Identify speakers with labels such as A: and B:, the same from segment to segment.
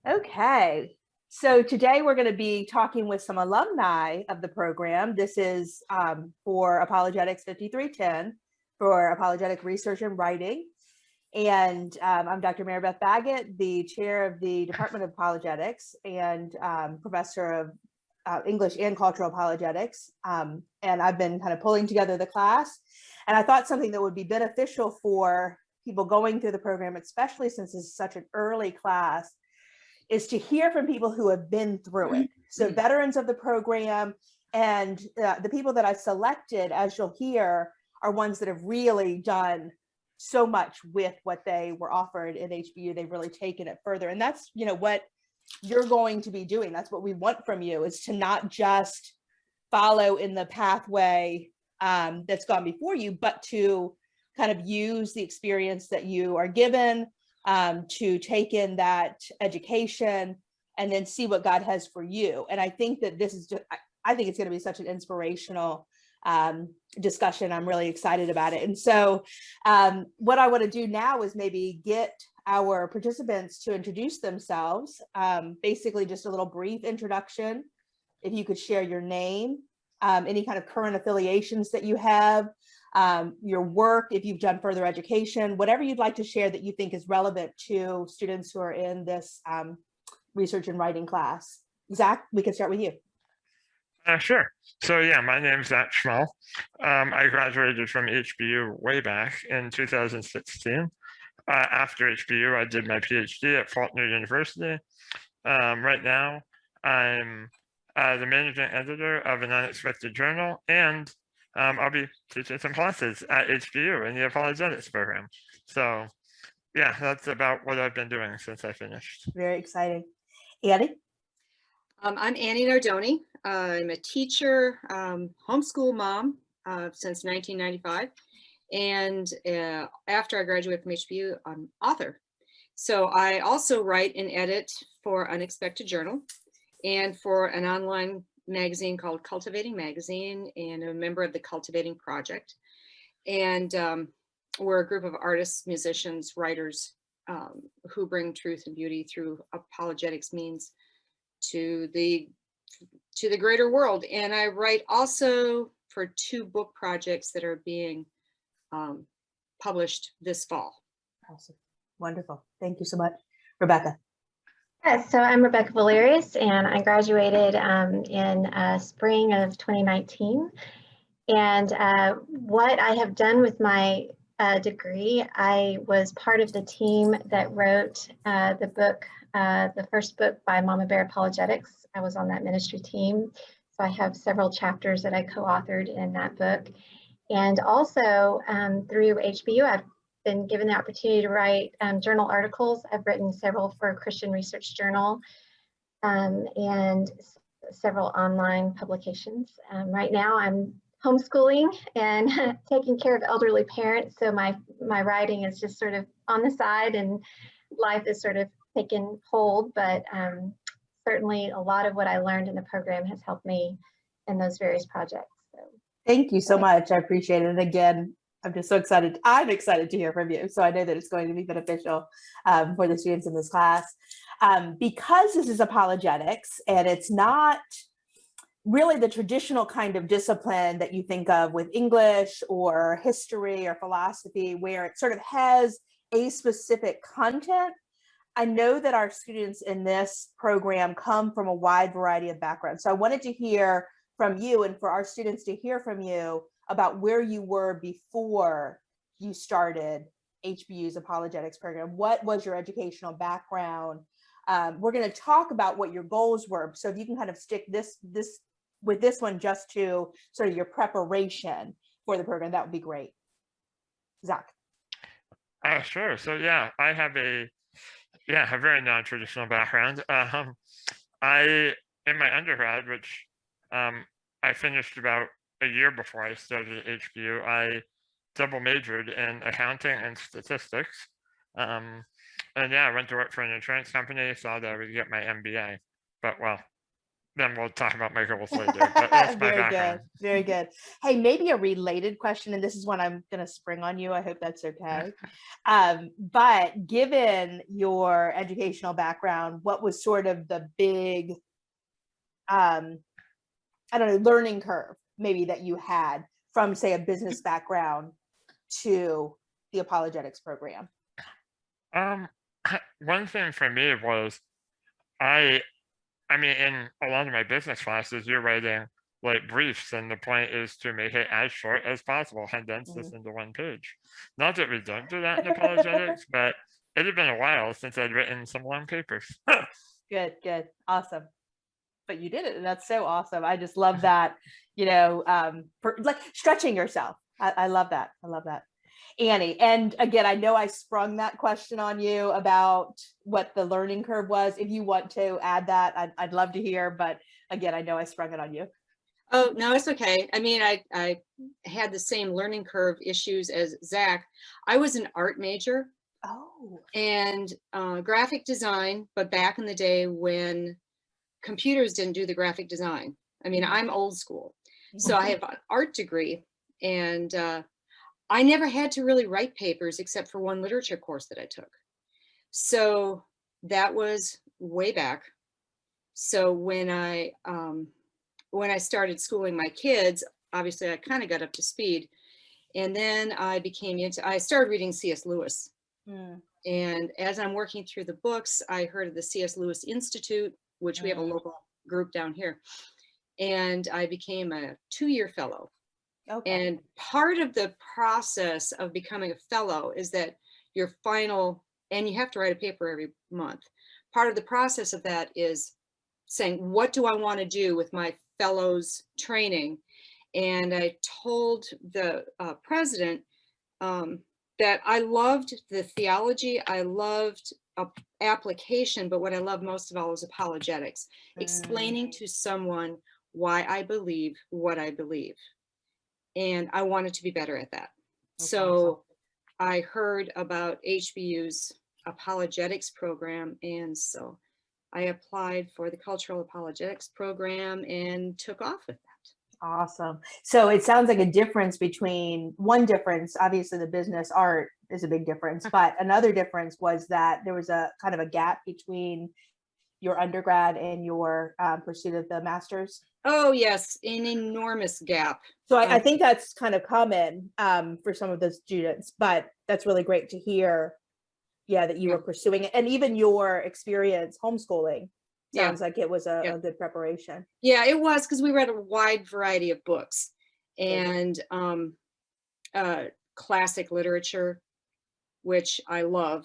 A: Okay, so today we're going to be talking with some alumni of the program. This is for Apologetics 5310 for Apologetic Research and Writing. And I'm Dr. Mary Beth Baggett, the chair of the Department of Apologetics and professor of English and Cultural Apologetics. And I've been kind of pulling together the class. And I thought something that would be beneficial for people going through the program, especially since this is such an early class, is to hear from people who have been through it. So veterans of the program, and the people that I selected, as you'll hear, are ones that have really done so much with what they were offered in HBU. They've really taken it further. And that's, what you're going to be doing. That's what we want from you, is to not just follow in the pathway that's gone before you, but to kind of use the experience that you are given to take in that education and then see what God has for you. And I think that this is just, I think it's going to be such an inspirational discussion. I'm really excited about it. And so what I want to do now is maybe get our participants to introduce themselves, basically just a little brief introduction. If you could share your name, any kind of current affiliations that you have, your work, if you've done further education, whatever you'd like to share that you think is relevant to students who are in this research and writing class. Zach, we can start with you.
B: Sure. So yeah, my name's Zach Schmall. I graduated from HBU way back in 2016. After HBU, I did my PhD at Faulkner University. Right now, I'm the managing editor of an unexpected journal, and I'll be teaching some classes at HBU in the Apologetics program. So yeah, that's about what I've been doing since I finished.
A: Very exciting. Annie?
C: I'm Annie Nardoni. I'm a teacher, homeschool mom since 1995. And after I graduated from HBU, I'm an author. So I also write and edit for Unexpected Journal and for an online magazine called Cultivating Magazine, and a member of the Cultivating Project. And we're a group of artists, musicians, writers who bring truth and beauty through apologetics means to the greater world. And I write also for 2 book projects that are being published this fall.
A: Awesome. Wonderful. Thank you so much. Rebecca.
D: Yes, so I'm Rebecca Valerius, and I graduated in spring of 2019. And what I have done with my degree, I was part of the team that wrote the book, the first book by Mama Bear Apologetics. I was on that ministry team. So I have several chapters that I co-authored in that book. And also through HBU, I've been given the opportunity to write journal articles. I've written several for Christian Research Journal and several online publications. Right now I'm homeschooling and taking care of elderly parents. So my writing is just sort of on the side, and life is sort of taken hold, but certainly a lot of what I learned in the program has helped me in those various projects. So
A: thank you so much. I appreciate it. And again, I'm just so excited. I'm excited to hear from you. So I know that it's going to be beneficial for the students in this class. Because this is apologetics and it's not really the traditional kind of discipline that you think of with English or history or philosophy, where it sort of has a specific content. I know that our students in this program come from a wide variety of backgrounds. So I wanted to hear from you, and for our students to hear from you about where you were before you started HBU's apologetics program. What was your educational background? We're going to talk about what your goals were. So if you can kind of stick this with this one just to sort of your preparation for the program, that would be great. Zach.
B: Sure. So yeah, I have a very non-traditional background. In my undergrad, which I finished about a year before I started at HBU, I double majored in accounting and statistics. And yeah, I went to work for an insurance company, thought I would get my MBA, but well, then we'll talk about my goals later. But that's my
A: Very
B: background.
A: good. Very good. Hey, maybe a related question, and this is one I'm going to spring on you. I hope that's okay. But given your educational background, what was sort of the big, I don't know, learning curve maybe that you had from, say, a business background to the apologetics program?
B: One thing for me was I mean, in a lot of my business classes, you're writing like briefs, and the point is to make it as short as possible, condense this into one page. Not that we don't do that in apologetics, but it had been a while since I'd written some long papers.
A: Good, good, awesome. But you did it, and that's so awesome. I just love that, you know, for like stretching yourself. I love that. I love that. Annie, and again, I know I sprung that question on you about what the learning curve was. If you want to add that, I'd love to hear, but again, I know I sprung it on you.
C: Oh, no, it's okay. I mean, I had the same learning curve issues as Zach. I was an art major
A: Oh,
C: and graphic design, but back in the day when computers didn't do the graphic design. I mean, I'm old school. So I have an art degree, and I never had to really write papers except for one literature course that I took. So that was way back. So when I started schooling my kids, obviously I kind of got up to speed. And then I started reading C.S. Lewis. And as I'm working through the books, I heard of the C.S. Lewis Institute, which we have a local group down here. And I became a 2-year fellow.
A: okay.
C: And part of the process of becoming a fellow is that your final, and you have to write a paper every month. Part of the process of that is saying, what do I want to do with my fellows training? And I told the president that I loved the theology, I loved application, but what I love most of all is apologetics, explaining to someone why I believe what I believe. And I wanted to be better at that.
A: That's
C: So
A: awesome.
C: I heard about HBU's apologetics program, and so I applied for the cultural apologetics program and took off with that.
A: Awesome. So it sounds like a difference between one difference, obviously the business art is a big difference, but another difference was that there was a kind of a gap between your undergrad and your pursuit of the master's.
C: Oh yes, an enormous gap.
A: So I think that's kind of common for some of the students, but that's really great to hear. Yeah, that you were pursuing it, and even your experience homeschooling sounds like it was a good preparation.
C: Yeah, it was, because we read a wide variety of books and classic literature, which I love,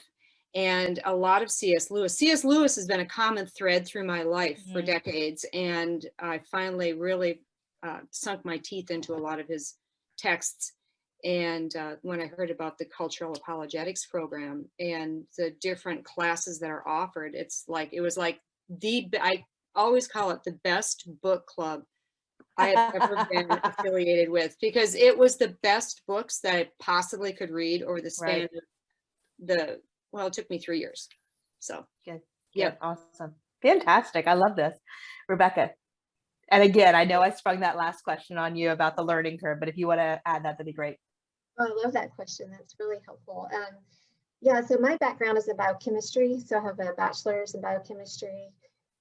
C: and a lot of C.S. Lewis. C.S. Lewis has been a common thread through my life for decades, and I finally really sunk my teeth into a lot of his texts. And when I heard about the cultural apologetics program and the different classes that are offered, it was like I always call it the best book club I have ever been affiliated with, because it was the best books that I possibly could read over the span of it took me 3 years. So
A: Good.
C: Yep.
A: Awesome. Fantastic. I love this. Rebecca. And again, I know I sprung that last question on you about the learning curve, but if you want to add that, that'd be great.
D: Oh, I love that question. That's really helpful. Yeah, so my background is in biochemistry. So I have a bachelor's in biochemistry.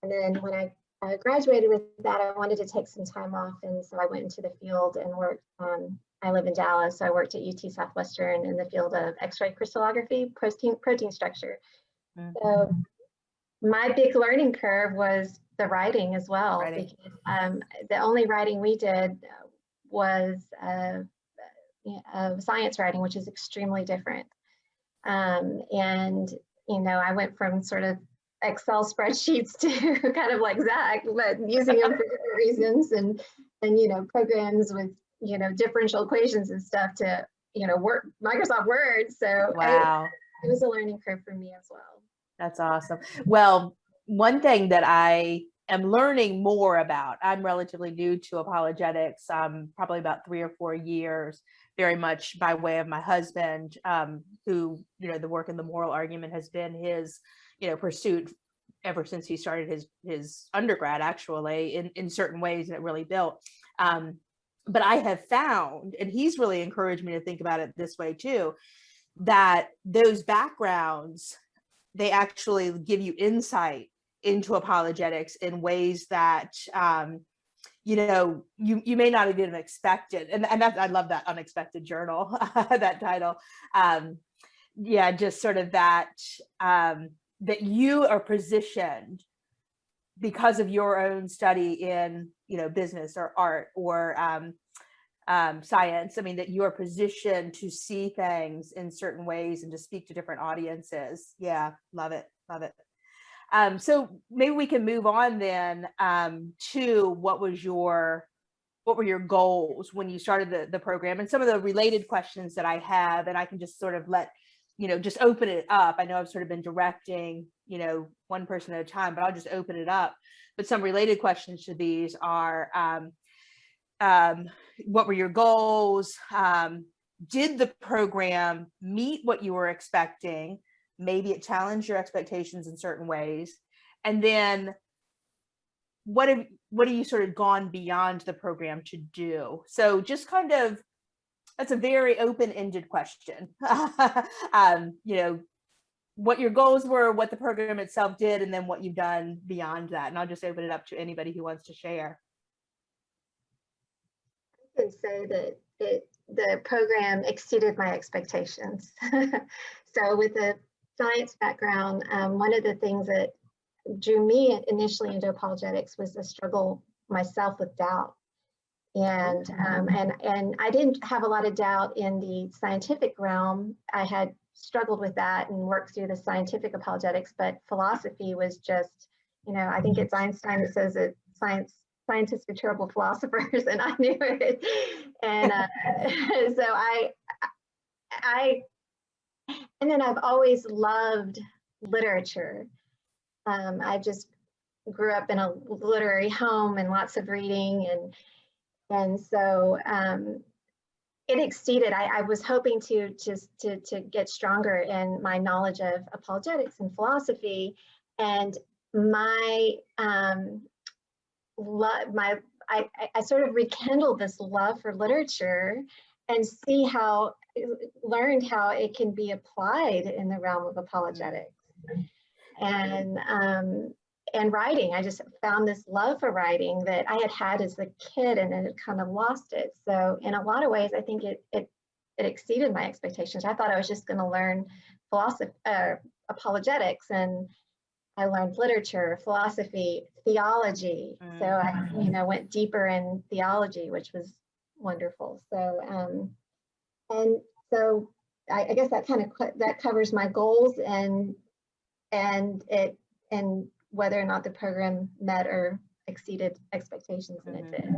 D: And then when I graduated with that, I wanted to take some time off. And so I went into the field and worked. I live in Dallas, so I worked at UT Southwestern in the field of X-ray crystallography, protein structure. So my big learning curve was the writing as well, because the only writing we did was science writing, which is extremely different. And, you know, I went from sort of Excel spreadsheets to kind of like Zach, but using them for different reasons, and you know, programs with, you know, differential equations and stuff to, you know, work Microsoft Word. So
A: wow,
D: it was a learning curve for me as well.
A: That's awesome. Well, one thing that I am learning more about, I'm relatively new to apologetics, probably about 3 or 4 years, very much by way of my husband, who, you know, the work in the moral argument has been his, you know, pursuit ever since he started his undergrad, actually, in certain ways, and it really built. But I have found, and he's really encouraged me to think about it this way too, that those backgrounds, they actually give you insight into apologetics in ways that you may not have even expected. And that's, I love that Unexpected Journal, that title. Yeah, just sort of that that you are positioned because of your own study in business or art or science. I mean, that you are positioned to see things in certain ways and to speak to different audiences. Yeah, love it. So maybe we can move on then to what were your goals when you started the program, and some of the related questions that I have, and I can just sort of just open it up. I know I've sort of been directing, one person at a time, but I'll just open it up. But some related questions to these are, what were your goals? Did the program meet what you were expecting? Maybe it challenged your expectations in certain ways. And then what have you sort of gone beyond the program to do? So just kind of, that's a very open-ended question. What your goals were, what the program itself did, and then what you've done beyond that. And I'll just open it up to anybody who wants to share.
D: I can say that the program exceeded my expectations. So with a science background, one of the things that drew me initially into apologetics was the struggle myself with doubt. And I didn't have a lot of doubt in the scientific realm. I had struggled with that and worked through the scientific apologetics, but philosophy was just, I think it's Einstein that says that scientists are terrible philosophers, and I knew it. And so and then I've always loved literature. I just grew up in a literary home and lots of reading, and so it exceeded. I was hoping to get stronger in my knowledge of apologetics and philosophy, and I sort of rekindled this love for literature and learned how it can be applied in the realm of apologetics. And writing, I just found this love for writing that I had as a kid, and then had kind of lost it. So in a lot of ways, I think it exceeded my expectations. I thought I was just going to learn apologetics, and I learned literature, philosophy, theology. So I, went deeper in theology, which was wonderful. So, and so I guess that that covers my goals and whether or not the program met or exceeded expectations, and it did.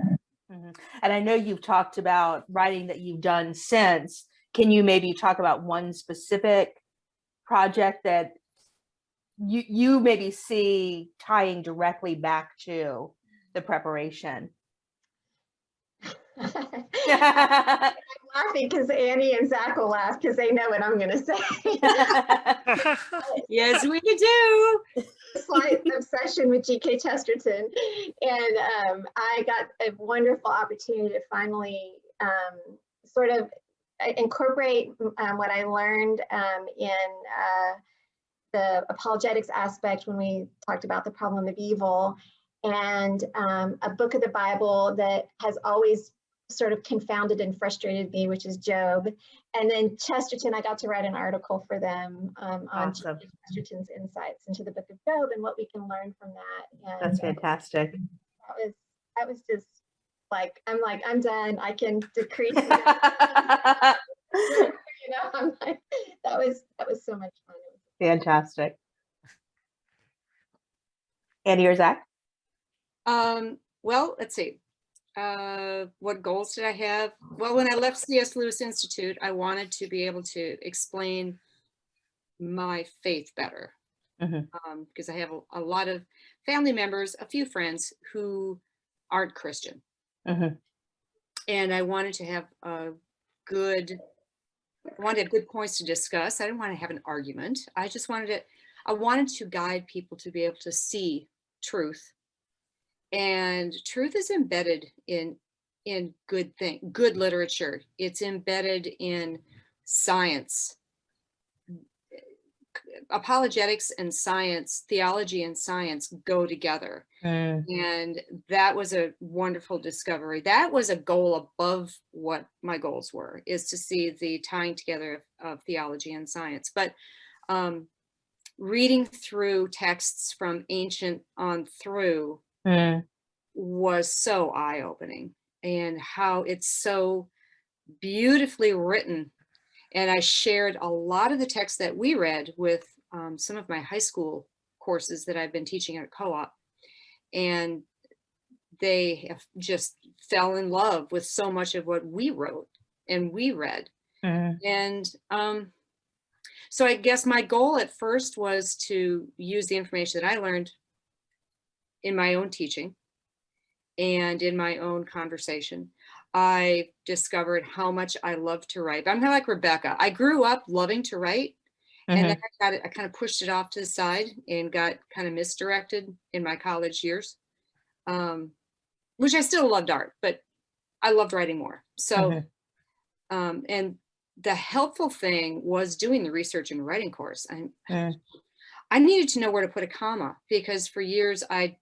A: Mm-hmm. And I know you've talked about writing that you've done since. Can you maybe talk about one specific project that you maybe see tying directly back to the preparation?
D: I'm laughing because Annie and Zach will laugh because they know what I'm going to say.
C: Yes, we do.
D: Slight obsession with G.K. Chesterton, and I got a wonderful opportunity to finally sort of incorporate what I learned in the apologetics aspect when we talked about the problem of evil, and a book of the Bible that has always sort of confounded and frustrated me, which is Job. And then Chesterton, I got to write an article for them on
A: Awesome.
D: Chesterton's insights into the book of Job and what we can learn from that. And
A: that's fantastic.
D: That was just like, I'm done. I can decrease. I'm like, that was so much fun.
A: Fantastic. Annie or Zach?
C: Well, let's see. What goals did I have? Well, when I left C.S. Lewis Institute, I wanted to be able to explain my faith better, because I have a lot of family members, a few friends who aren't Christian. And I wanted to have good points to discuss. I didn't want to have an argument. I just wanted I wanted to guide people to be able to see truth. And truth is embedded in good literature. It's embedded in science. Apologetics and science, theology and science go together. And that was a wonderful discovery. That was a goal above what my goals were, is to see the tying together of theology and science. But reading through texts from ancient on through was so eye-opening, and how it's so beautifully written. And I shared a lot of the texts that we read with some of my high school courses that I've been teaching at co-op. And they have just fell in love with so much of what we wrote and we read. And so I guess my goal at first was to use the information that I learned in my own teaching and in my own conversation. I discovered how much I love to write. I'm kind of like Rebecca. I grew up loving to write, and then I kind of pushed it off to the side and got kind of misdirected in my college years, which I still loved art, but I loved writing more. So, and the helpful thing was doing the research and writing course. I needed to know where to put a comma, because for years I've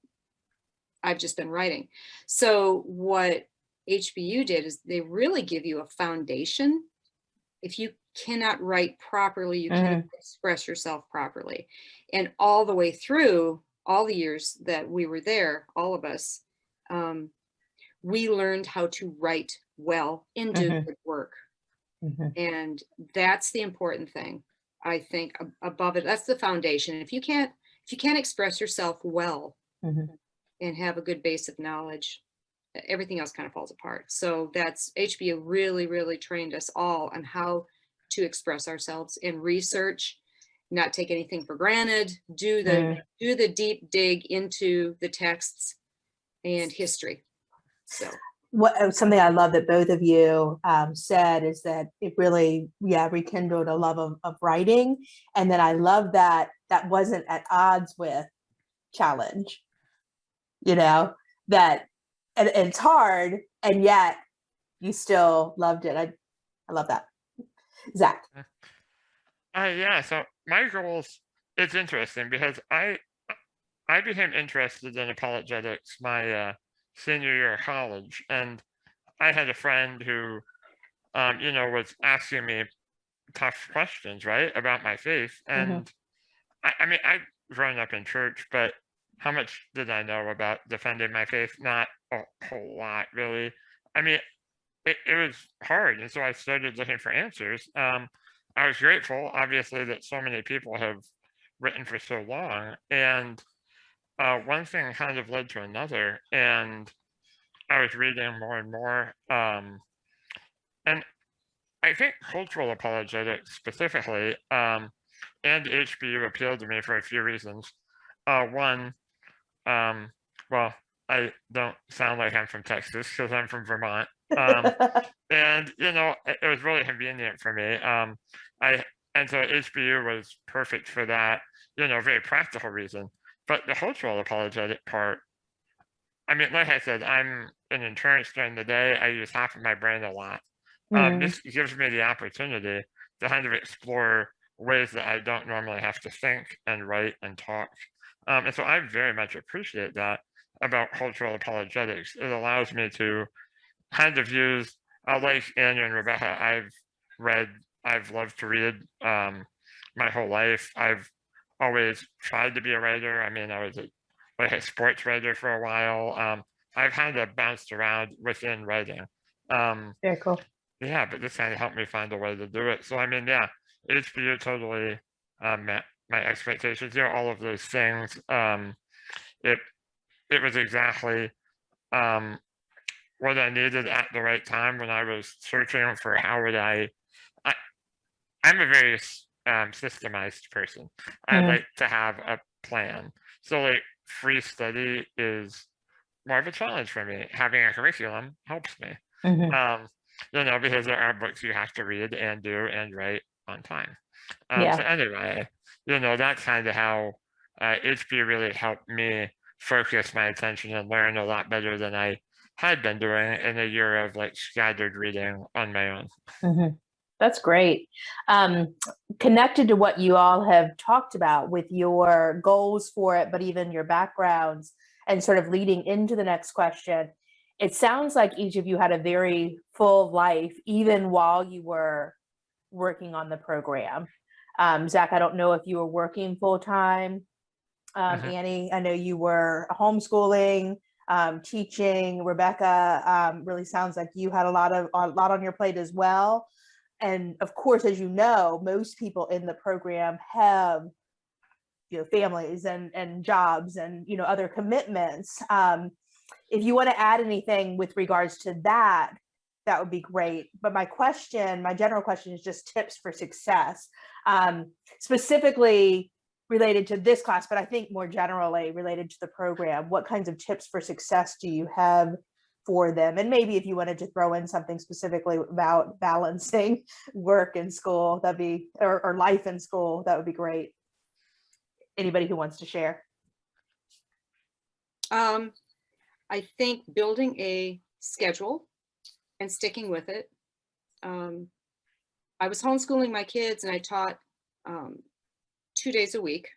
C: just been writing. So what HBU did is they really give you a foundation. If you cannot write properly, you can't express yourself properly. And all the way through all the years that we were there, all of us, we learned how to write well and do good work. And that's the important thing, I think. Above it, that's the foundation. If you can't express yourself well and have a good base of knowledge, everything else kind of falls apart. So that's HBU really trained us all on how to express ourselves in research, not take anything for granted, do the deep dig into the texts and history. So
A: something I love that both of you said is that it really, rekindled a love of writing. And then I love that wasn't at odds with challenge, that and it's hard, and yet you still loved it. I love that. Zach.
B: Yeah, so my goals, it's interesting because I became interested in apologetics my senior year of college, and I had a friend who was asking me tough questions, right, about my faith. And I mean, I've grown up in church, but how much did I know about defending my faith? Not a whole lot, really. I mean, it was hard, and so I started looking for answers. I was grateful, obviously, that so many people have written for so long, and one thing kind of led to another, and I was reading more and more, and I think cultural apologetics specifically, and HBU appealed to me for a few reasons. One, well, I don't sound like I'm from Texas because I'm from Vermont. And it was really convenient for me. And so HBU was perfect for that, very practical reason. But the cultural apologetic part, I mean, like I said, I'm in insurance during the day. I use half of my brain a lot. This gives me the opportunity to kind of explore ways that I don't normally have to think and write and talk. And so I very much appreciate that about cultural apologetics. It allows me to kind of use, like Annie and Rebecca, I've loved to read my whole life. I've always tried to be a writer. I mean, I was a sports writer for a while. I've kind of bounced around within writing.
A: Very cool.
B: Yeah, but this kind of helped me find a way to do it. So I mean, yeah, HBU totally met my expectations. All of those things. It was exactly what I needed at the right time when I was searching for how would I'm a very systemized person. I like to have a plan. So like free study is more of a challenge for me. Having a curriculum helps me. Because there are books you have to read and do and write on time.
A: Yeah.
B: So anyway, that's kind of how HB really helped me focus my attention and learn a lot better than I had been doing in a year of like scattered reading on my own.
A: Mm-hmm. That's great. Connected to what you all have talked about with your goals for it, but even your backgrounds, and sort of leading into the next question, it sounds like each of you had a very full life, even while you were working on the program. Zach, I don't know if you were working full time. Annie, I know you were homeschooling, teaching. Rebecca, really sounds like you had a lot on your plate as well. And of course, as you know, most people in the program have families and jobs and other commitments. If you want to add anything with regards to that, that would be great. But my general question is just tips for success, specifically related to this class, but I think more generally related to the program. What kinds of tips for success do you have for them? And maybe if you wanted to throw in something specifically about balancing work and school, that'd be, or life in school, that would be great. Anybody who wants to share?
C: I think building a schedule and sticking with it. I was homeschooling my kids and I taught 2 days a week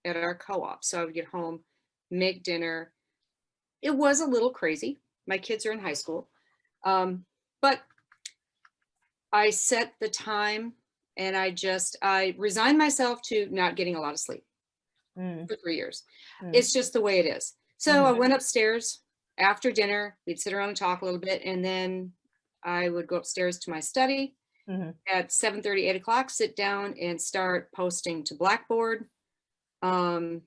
C: at our co-op. So I would get home, make dinner. It was a little crazy. My kids are in high school. But I set the time and I resigned myself to not getting a lot of sleep for 3 years. It's just the way it is. So I went upstairs after dinner, we'd sit around and talk a little bit, and then I would go upstairs to my study at 7:30, 8 o'clock, sit down and start posting to Blackboard, and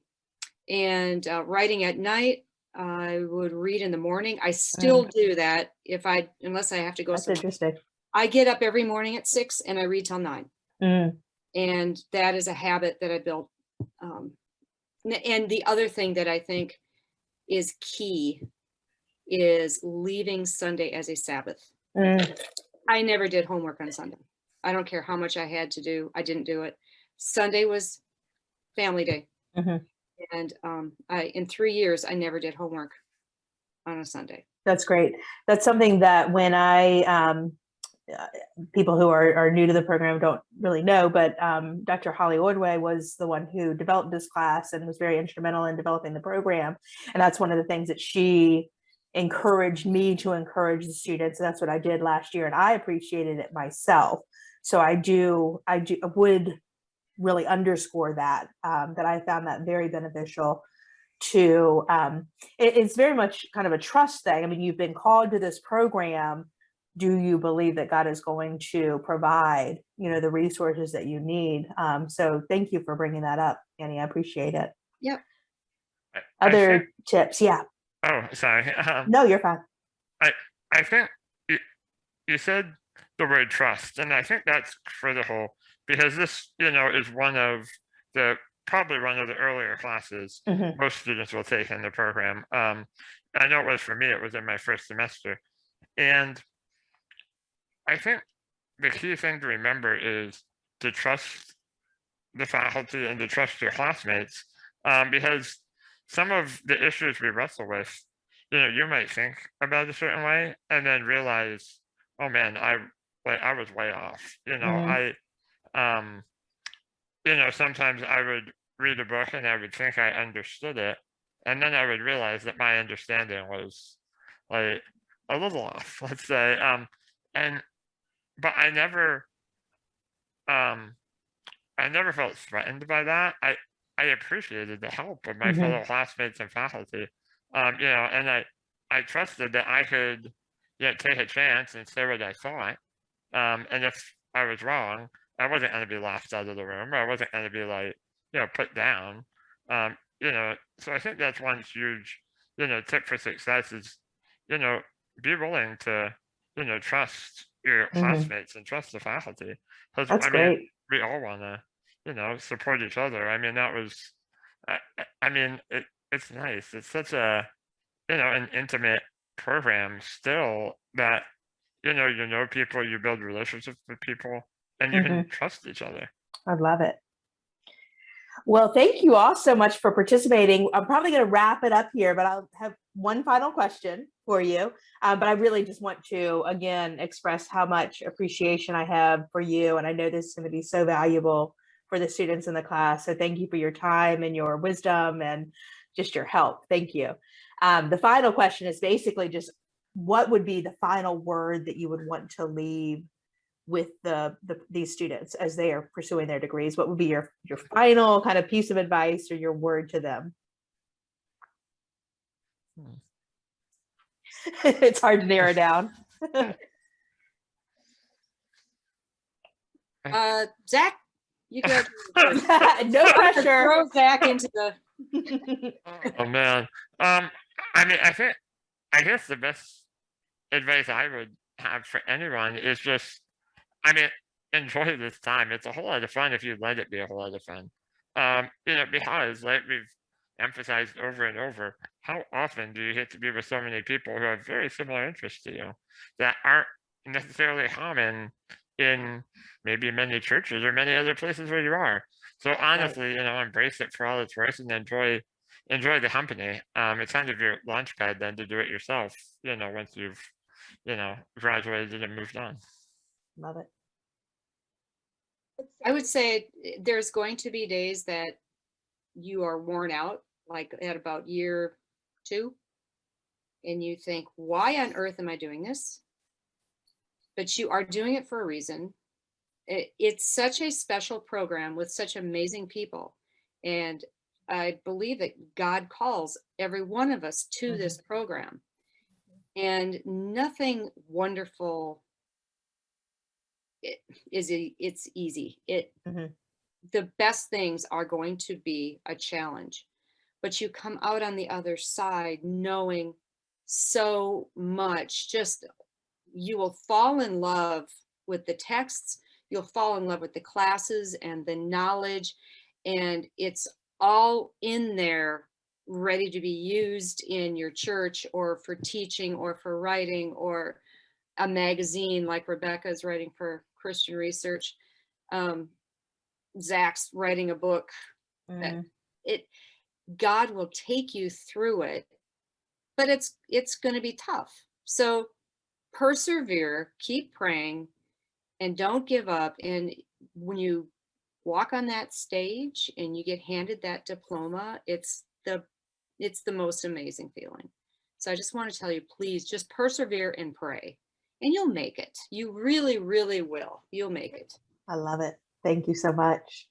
C: writing at night. I would read in the morning. I still do that unless I have to go
A: That's
C: somewhere.
A: interesting.
C: I get up every morning at 6 and I read till 9. And that is a habit that I built. And the other thing that I think is key is leaving Sunday as a Sabbath. I never did homework on Sunday. I don't care how much I had to do. I didn't do it. Sunday was family day. And in 3 years, I never did homework on a Sunday.
A: That's great. That's something that when people who are new to the program don't really know, but Dr. Holly Ordway was the one who developed this class and was very instrumental in developing the program. And that's one of the things that she encouraged me to encourage the students. And that's what I did last year. And I appreciated it myself. So I would really underscore that, that I found that very beneficial to, it's very much kind of a trust thing. I mean, you've been called to this program. Do you believe that God is going to provide, the resources that you need? So thank you for bringing that up, Annie. I appreciate it.
C: Yep.
A: Other tips? Yeah.
B: Oh, sorry.
A: No, you're fine.
B: I think you said the word trust, and I think that's critical because this, is probably one of the earlier classes most students will take in the program. I know it was for me, it was in my first semester. And I think the key thing to remember is to trust the faculty and to trust your classmates, because some of the issues we wrestle with, you might think about a certain way and then realize, oh man, I was way off. Sometimes I would read a book and I would think I understood it, and then I would realize that my understanding was like a little off, let's say. But I never felt threatened by that. I appreciated the help of my fellow classmates and faculty, and I trusted that I could take a chance and say what I thought, and if I was wrong, I wasn't going to be laughed out of the room, or I wasn't going to be put down. So I think that's one huge tip for success is be willing to trust your classmates and trust the faculty, because
A: That's great.
B: we all want to support each other. I mean, that was it's nice. It's such a an intimate program still that you know people, you build relationships with people, and you can trust each other.
A: I love it. Well, thank you all so much for participating. I'm probably going to wrap it up here, but I'll have one final question for you. But I really just want to, again, express how much appreciation I have for you. And I know this is going to be so valuable for the students in the class. So thank you for your time and your wisdom and just your help. Thank you. The final question is basically just what would be the final word that you would want to leave with these students as they are pursuing their degrees? What would be your final kind of piece of advice or your word to them? It's hard to narrow down.
C: Zach, you go.
A: No pressure.
C: Throw Zach into the.
B: Oh man. I mean, I guess the best advice I would have for anyone is just, I mean, enjoy this time. It's a whole lot of fun if you let it be a whole lot of fun. Because like we've emphasized over and over, how often do you get to be with so many people who have very similar interests to you that aren't necessarily common in maybe many churches or many other places where you are. So honestly, embrace it for all it's worth and enjoy the company. It's kind of your launch pad then to do it yourself, once you've, graduated and moved on.
A: Love it.
C: I would say there's going to be days that you are worn out, like at about year 2, and you think, why on earth am I doing this? But you are doing it for a reason. It's such a special program with such amazing people. And I believe that God calls every one of us to this program. And nothing wonderful it's easy. The best things are going to be a challenge, but you come out on the other side knowing so much. Just you will fall in love with the texts, you'll fall in love with the classes and the knowledge, and it's all in there ready to be used in your church or for teaching or for writing or a magazine like Rebecca is writing for Christian Research. Zach's writing a book. God will take you through it, but it's going to be tough. So persevere, keep praying, and don't give up. And when you walk on that stage and you get handed that diploma, it's the most amazing feeling. So I just want to tell you, please just persevere and pray, and you'll make it. You really, really will. You'll make it.
A: I love it. Thank you so much.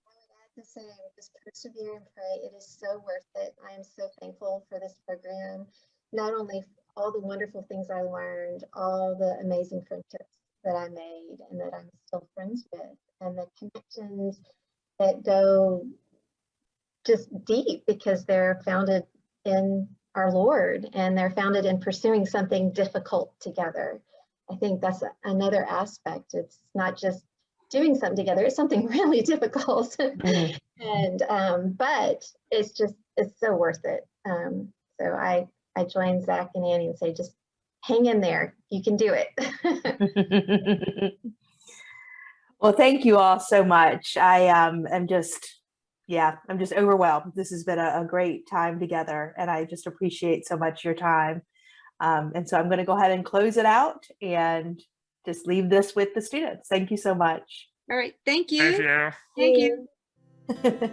D: I would add to say, just persevere and pray. It is so worth it. I am so thankful for this program. Not only all the wonderful things I learned, all the amazing friendships that I made and that I'm still friends with, and the connections that go just deep because they're founded in our Lord and they're founded in pursuing something difficult together. I think that's another aspect. It's not just doing something together, it's something really difficult. And but it's so worth it. So I join Zach and Annie and say, just hang in there, you can do it.
A: Well, thank you all so much. I'm just overwhelmed. This has been a great time together, and I just appreciate so much your time. And so I'm going to go ahead and close it out and just leave this with the students. Thank you so much.
C: All right. Thank you.
B: Thank you.
C: Thank you.